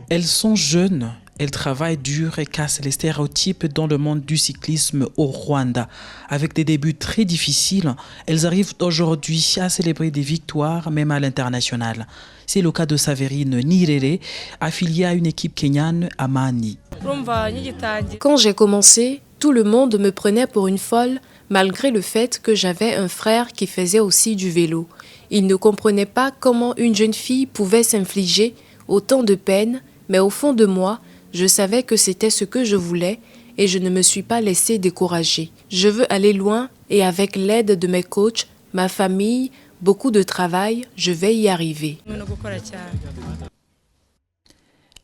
Elles sont jeunes, elles travaillent dur et cassent les stéréotypes dans le monde du cyclisme au Rwanda. Avec des débuts très difficiles, elles arrivent aujourd'hui à célébrer des victoires, même à l'international. C'est le cas de Saverine Nirere, affiliée à une équipe kenyane à Mani. Quand j'ai commencé, tout le monde me prenait pour une folle, malgré le fait que j'avais un frère qui faisait aussi du vélo. Il ne comprenait pas comment une jeune fille pouvait s'infliger autant de peine, mais au fond de moi, je savais que c'était ce que je voulais et je ne me suis pas laissée décourager. Je veux aller loin et avec l'aide de mes coachs, ma famille, beaucoup de travail, je vais y arriver.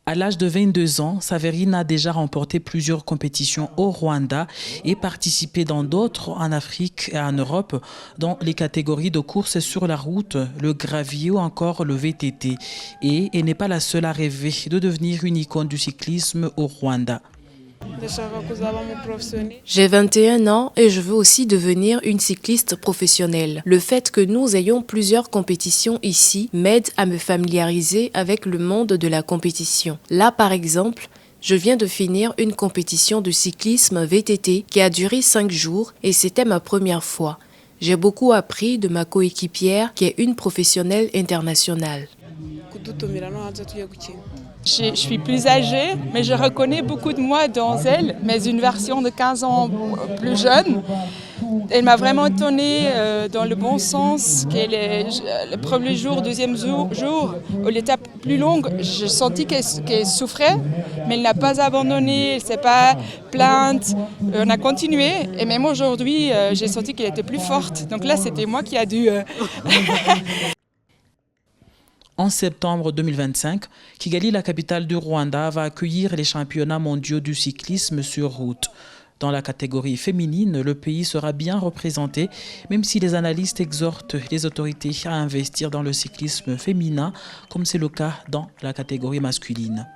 À l'âge de 22 ans, Saverine a déjà remporté plusieurs compétitions au Rwanda et participé dans d'autres en Afrique et en Europe dans les catégories de courses sur la route, le gravier ou encore le VTT. Et elle n'est pas la seule à rêver de devenir une icône du cyclisme au Rwanda. J'ai 21 ans et je veux aussi devenir une cycliste professionnelle. Le fait que nous ayons plusieurs compétitions ici m'aide à me familiariser avec le monde de la compétition. Là, par exemple, je viens de finir une compétition de cyclisme VTT qui a duré 5 jours et c'était ma première fois. J'ai beaucoup appris de ma coéquipière qui est une professionnelle internationale. Je suis plus âgée, mais je reconnais beaucoup de moi dans elle, mais une version de 15 ans plus jeune. Elle m'a vraiment étonnée dans le bon sens. Le premier jour, deuxième jour, l'étape plus longue, j'ai senti qu'elle souffrait, mais elle n'a pas abandonné, elle ne s'est pas plainte. On a continué et même aujourd'hui, j'ai senti qu'elle était plus forte. Donc là, c'était moi qui a dû... En septembre 2025, Kigali, la capitale du Rwanda, va accueillir les championnats mondiaux du cyclisme sur route. Dans la catégorie féminine, le pays sera bien représenté, même si les analystes exhortent les autorités à investir dans le cyclisme féminin, comme c'est le cas dans la catégorie masculine.